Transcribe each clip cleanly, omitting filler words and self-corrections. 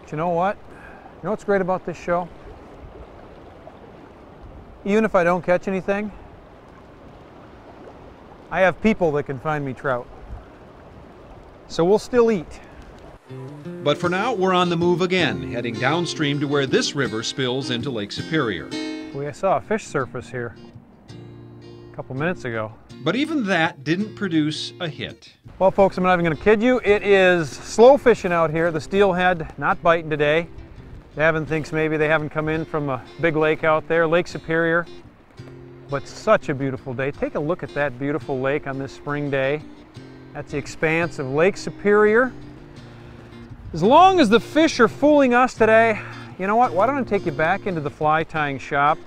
But you know what? You know what's great about this show? Even if I don't catch anything, I have people that can find me trout. So we'll still eat. But for now, we're on the move again, heading downstream to where this river spills into Lake Superior. I saw a fish surface here a couple minutes ago. But even that didn't produce a hit. Well, folks, I'm not even going to kid you. It is slow fishing out here. The steelhead not biting today. Davin thinks maybe they haven't come in from a big lake out there, Lake Superior. But such a beautiful day. Take a look at that beautiful lake on this spring day. That's the expanse of Lake Superior. As long as the fish are fooling us today, you know what? Why don't I take you back into the fly tying shop?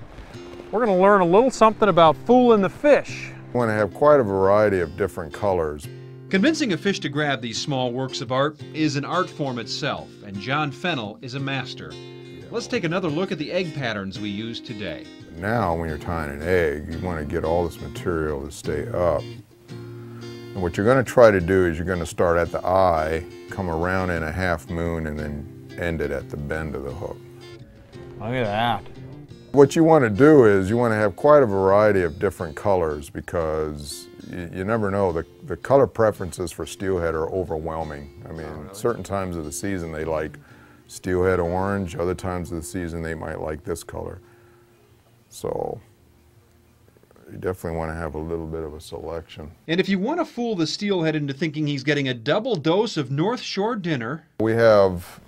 We're going to learn a little something about fooling the fish. You want to have quite a variety of different colors. Convincing a fish to grab these small works of art is an art form itself, and John Fennell is a master. Let's take another look at the egg patterns we used today. Now, when you're tying an egg, you want to get all this material to stay up. And what you're going to try to do is you're going to start at the eye, come around in a half moon, and then end it at the bend of the hook. Look at that. What you want to do is you want to have quite a variety of different colors because you never know. The color preferences for steelhead are overwhelming. I mean, really? Certain times of the season they like steelhead orange, other times of the season they might like this color. So you definitely want to have a little bit of a selection. And if you want to fool the steelhead into thinking he's getting a double dose of North Shore dinner, we have,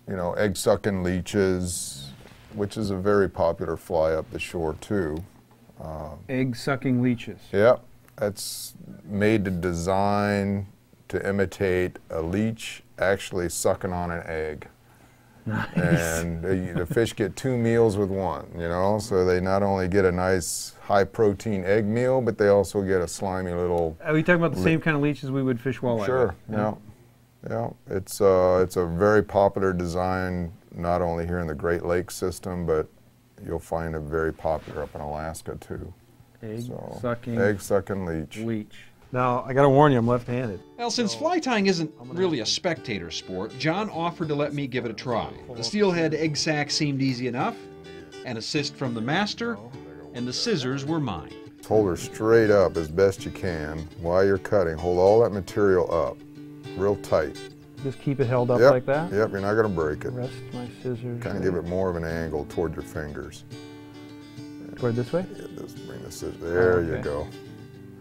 you know, egg-sucking leeches, which is a very popular fly up the shore too. Egg-sucking leeches. Yep, that's made to design to imitate a leech actually sucking on an egg. Nice. And the fish get 2 meals with one, you know, so they not only get a nice high-protein egg meal, but they also get a slimy little... Are we talking about the same kind of leeches we would fish walleye? Sure, yeah. Yeah, it's a very popular design, not only here in the Great Lakes system, but you'll find it very popular up in Alaska too. Egg-sucking leech. Now, I gotta warn you, I'm left-handed. Well, since fly tying isn't really a spectator sport, John offered to let me give it a try. The steelhead egg sac seemed easy enough, an assist from the master, and the scissors were mine. Hold her straight up as best you can while you're cutting. Hold all that material up, real tight. Just keep it held up like that? Yep, you're not gonna break it. Rest my scissors. Kind of give it more of an angle toward your fingers. Toward this way? Yeah, just bring the scissors, there you go.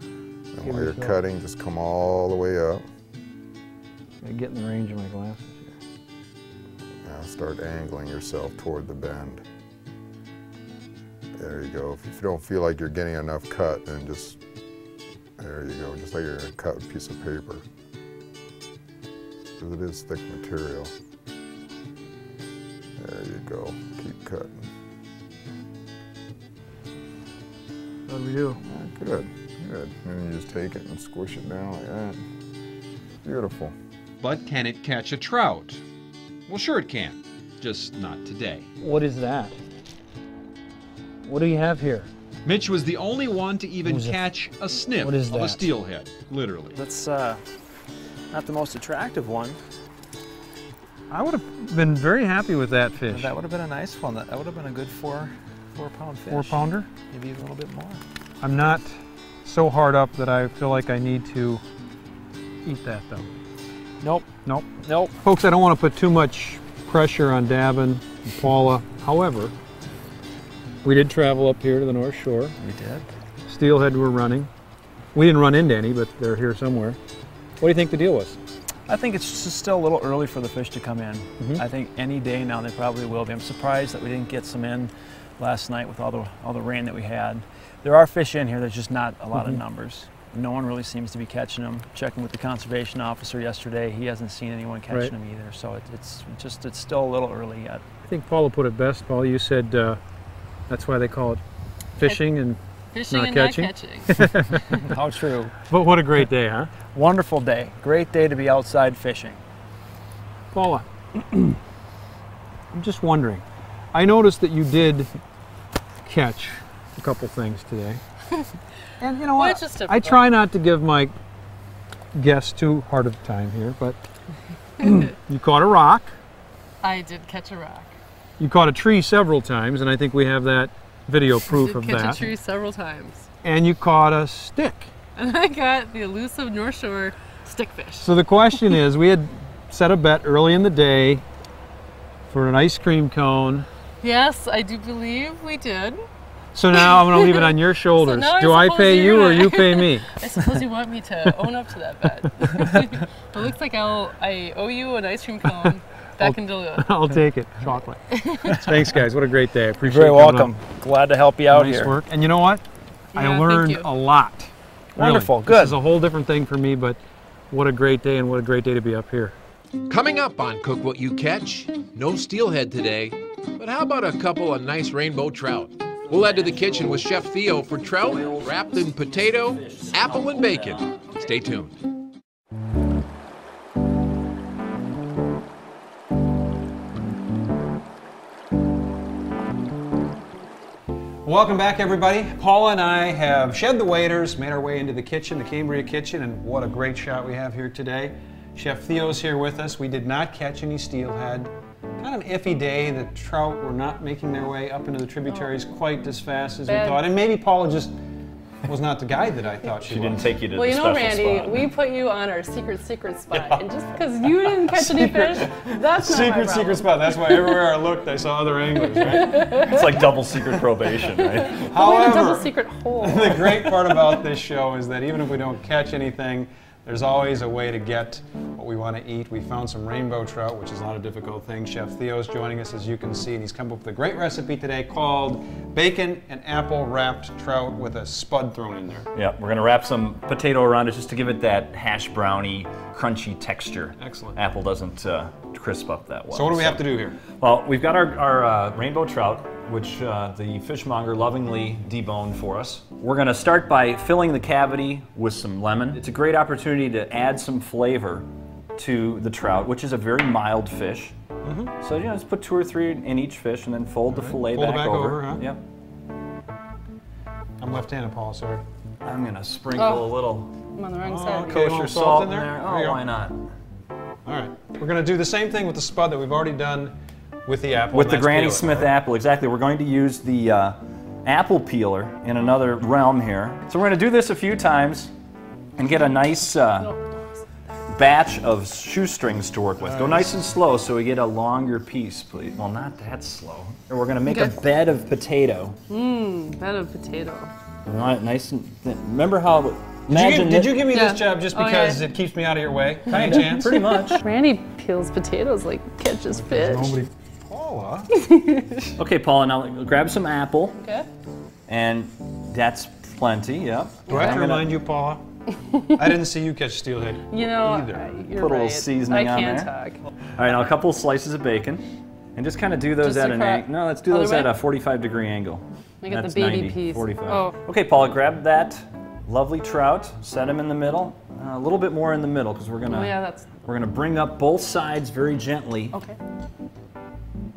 And while you're cutting, just come all the way up. I get in the range of my glasses here. Now start angling yourself toward the bend. There you go. If you don't feel like you're getting enough cut, then just, there you go, just like you're gonna cut a piece of paper. Because it is thick material. There you go, keep cutting. What do we do? Yeah, good. Good. And you just take it and squish it down like that. Beautiful. But can it catch a trout? Well, sure it can, just not today. What is that? What do you have here? Mitch was the only one to even catch a sniff of a steelhead, literally. That's not the most attractive one. I would have been very happy with that fish. That would have been a nice one. That would have been a good 4-pound fish. 4-pounder? Maybe even a little bit more. I'm not so hard up that I feel like I need to eat that though. Nope. Nope. Nope. Folks, I don't want to put too much pressure on Davin and Paula. However, we did travel up here to the North Shore. We did. Steelhead were running. We didn't run into any, but they're here somewhere. What do you think the deal was? I think it's just still a little early for the fish to come in. I think any day now they probably will be. I'm surprised that we didn't get some in last night with all the rain that we had. There are fish in here, there's just not a lot of numbers. No one really seems to be catching them. Checking with the conservation officer yesterday, he hasn't seen anyone catching them either. So it's still a little early yet. I think Paula put it best. Paula, you said that's why they call it fishing and not catching. How true. But what a great day, huh? Wonderful day. Great day to be outside fishing. Paula, I'm just wondering. I noticed that you did catch a couple things today. And you know what? I try not to give my guests too hard of a time here, but you caught a rock. I did catch a rock. You caught a tree several times, and I think we have that video proof of Catch that. a tree several times. And you caught a stick. And I got the elusive North Shore stickfish. So the question is, we had set a bet early in the day for an ice cream cone. Yes, I do believe we did. So now I'm going to leave it on your shoulders. now I Do I suppose pay you're you or gonna- you pay me? I suppose you want me to own up to that bet. It looks like I owe you an ice cream cone back in Duluth. I'll take it. Chocolate. Thanks, guys. What a great day. I appreciate Very you coming welcome. up. Glad to help you out Nice here. work. And you know what? Yeah, I thank learned you. a lot. Really. Wonderful. This Good. is a whole different thing for me, but what a great day, and what a great day to be up here. Coming up on Cook What You Catch, no steelhead today, but how about a couple of nice rainbow trout? We'll head to the kitchen with Chef Theo for trout wrapped in potato, apple, and bacon. Stay tuned. Welcome back, everybody. Paula and I have shed the waders, made our way into the kitchen, the Cambria kitchen, and what a great shot we have here today. Chef Theo's here with us. We did not catch any steelhead. Kind of an iffy day. The trout were not making their way up into the tributaries quite as fast as we Bad. thought. And maybe Paula just was not the guide that I thought she was. Didn't take you to Well, the you know, special Randy, spot. we put you on our secret spot, and just because you didn't catch any fish, that's not my problem. spot. That's why everywhere I looked, I saw other anglers, right? It's like double secret probation, right? We have a However, double secret hole. the great part about this show is that even if we don't catch anything, there's always a way to get what we want to eat. We found some rainbow trout, which is not a difficult thing. Chef Theo's joining us, as you can see, and he's come up with a great recipe today called bacon and apple wrapped trout with a spud thrown in there. Yeah, we're gonna wrap some potato around it just to give it that hash browny, crunchy texture. Excellent. Apple doesn't crisp up that well. So what do we have to do here? Well, we've got our rainbow trout, which the fishmonger lovingly deboned for us. We're gonna start by filling the cavity with some lemon. It's a great opportunity to add some flavor to the trout, which is a very mild fish. So just put 2 or 3 in each fish and then fold the fillet Fold it back back over. over, huh? Yep. I'm left-handed, Paul, sorry. I'm gonna sprinkle Oh. a little I'm on the wrong Oh, side. okay. kosher little salt, salt in in there. there? Oh, There you go. why not? All right, we're gonna do the same thing with the spud that we've already done with the apple. With and the that's Granny peel it, Smith right? apple, exactly. We're going to use the apple peeler in another realm here. So we're going to do this a few times and get a nice batch of shoestrings to work with. Go nice and slow so we get a longer piece, please. Well, not that slow. And we're going to make a Okay. bed of potato. Bed of potato. Nice and thin. Remember how? Did you give me Yeah. this job just Oh, because yeah. it keeps me out of your way? By any chance? Pretty much. Randy peels potatoes like catches fish. Nobody. Paula. Okay, Paula, now grab some apple, Okay. and that's plenty, yep. Do I have to I'm gonna remind you, Paula? I didn't see you catch steelhead. You know, Either. you're Put a little right. seasoning I on can't there. talk. All right, now a couple slices of bacon, and just kind of do those Just at a an crack- angle. No, let's do other those at way? a 45-degree angle. I got That's the baby 90, piece. 45. Oh, Okay, Paula, grab that lovely trout, set him in the middle, a little bit more in the middle because we're oh yeah, that's gonna bring up both sides very gently okay.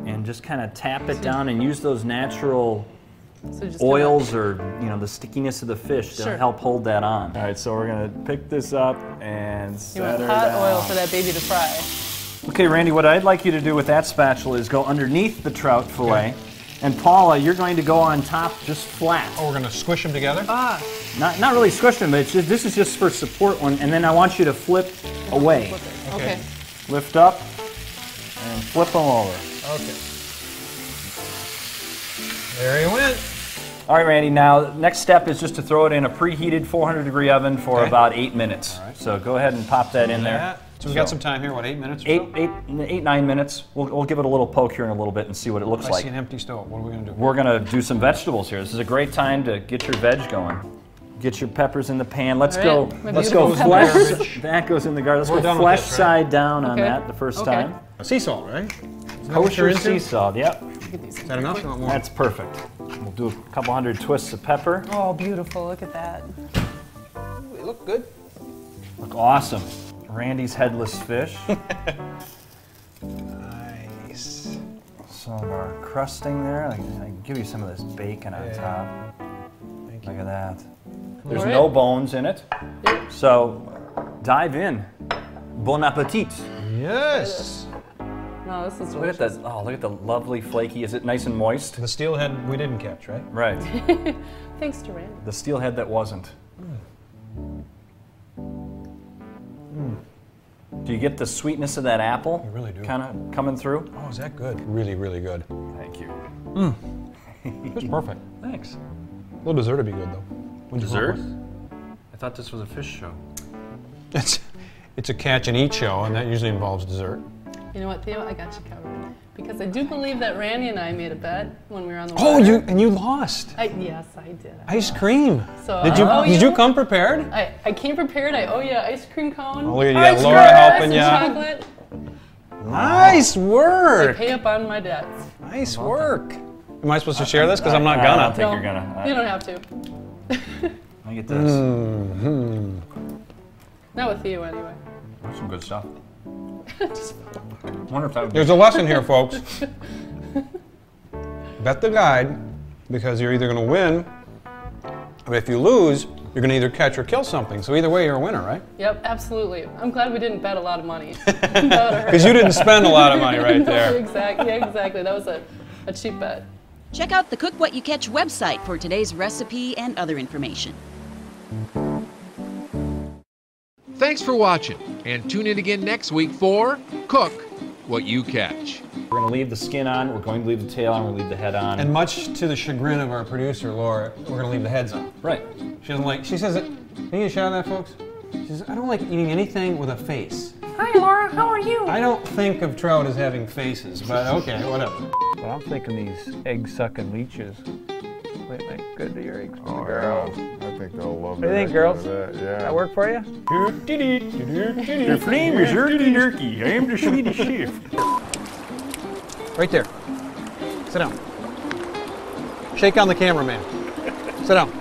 and just kind of tap it down and use those natural So just oils or the stickiness of the fish to Sure. help hold that on. All right, so we're gonna pick this up and You set want her hot down. oil for that baby to fry. Okay, Randy, what I'd like you to do with that spatula is go underneath the trout fillet. And Paula, you're going to go on top just flat. Oh, we're gonna squish them together? Ah, Not really squish them, but this is just for support one. And then I want you to flip away. flip it. Okay. Lift up and flip them over. Okay. There you went. All right, Randy, now next step is just to throw it in a preheated 400-degree oven for Okay. about 8 minutes. So go ahead and pop that in there. So we've got some time here, what, 8 minutes or so? 9 minutes. We'll give it a little poke here in a little bit and see what it looks I like. see an empty stove. What are we gonna do? We're gonna do some vegetables here. This is a great time to get your veg going. Get your peppers in the pan. Let's All go. right, my Let's go beautiful flesh. peppers. That goes in the garden. Let's We're go done with flesh this, right? side down on Okay. that the first Okay. time. Sea salt, right? Kosher sea salt. Yep, Is that enough? You want more? that's perfect. We'll do a couple hundred twists of pepper. Oh, beautiful. Look at that. They look good. Look awesome. Randy's headless fish. Nice. Some of our crusting there. I can give you some of this bacon on top. Thank Look at that. There's All right. no bones in it. So dive in. Bon appetit. Yes. No, this is Look at delicious. that. Oh, look at the lovely flaky. Is it nice and moist? The steelhead we didn't catch, right? Right. Thanks to Randy. The steelhead that wasn't. Do you get the sweetness of that apple? You really do. Kind of coming through? Oh, is that good? Really, really good. Thank you. It's perfect. Thanks. A little dessert would be good though. What'd you Dessert? come I thought this was a fish show. with? It's a catch and eat show, and that usually involves dessert. You know what, Theo? I got you covered. Because I do believe that Randy and I made a bet when we were on the Oh, water. you lost. Yes, I did. Ice cream. So Did you come prepared? I came prepared. I owe you an ice cream cone. Oh, look at you, got Ice Laura cream, helping some ya. chocolate. Nice I work. pay up on my debts. Nice work. Am I supposed to share this? Because I'm not I don't gonna. think No, you're gonna. You don't have to. I get this. Not with you, anyway. That's some good stuff. Wonder if that would be There's a lesson here, folks. Bet the guide, because you're either going to win, or if you lose, you're going to either catch or kill something. So either way, you're a winner, right? Yep, absolutely. I'm glad we didn't bet a lot of money. Because Because you didn't spend a lot of money right there. Exactly. Yeah, exactly. That was a cheap bet. Check out the Cook What You Catch website for today's recipe and other information. Thanks for watching, and tune in again next week for Cook What You Catch. We're going to leave the skin on, we're going to leave the tail on, we're going to leave the head on. And much to the chagrin of our producer, Laura, we're going to leave the heads on. right. She doesn't like, she says, can you get a shot of that, folks? She says, I don't like eating anything with a face. Hi, Laura. How are you? I don't think of trout as having faces, but okay, whatever. But I'm thinking these egg-sucking leeches might make good to your eggs. Oh, yeah. I think they'll love What do you think, heck girls? out of that. Yeah. That work for you? Your flame is jerky. I am the Swedish chef. Right there. Sit down. Shake on the cameraman. Sit down.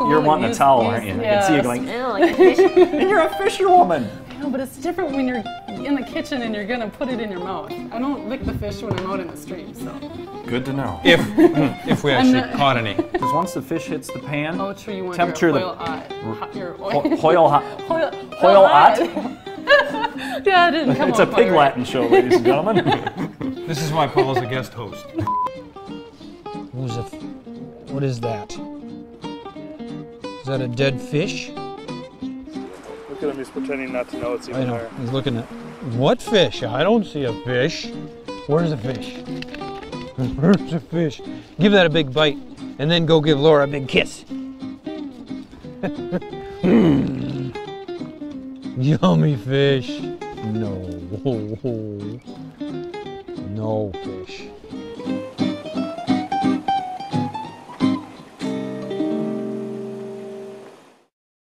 You're wanting a towel, aren't you? I can see you going, Ew, like a fish. and you're a fisherwoman. No, but it's different when you're in the kitchen and you're gonna put it in your mouth. I don't lick the fish when I'm out in the stream, so. Good to know. If we actually caught any. Because once the fish hits the pan, Oh, true. You want Temperature your the- oil hot. Your oil. hoil hot. Hoil hot? Yeah, it didn't come It's a out pig quite right. Latin show, ladies and gentlemen. This is why Paul's a guest host. What is that? Is that a dead fish? Look at him, he's pretending not to know it's I even know. there. He's looking at what fish? I don't see a fish. Where's the fish? Where's the fish? Give that a big bite, and then go give Laura a big kiss. Yummy fish. No. No fish.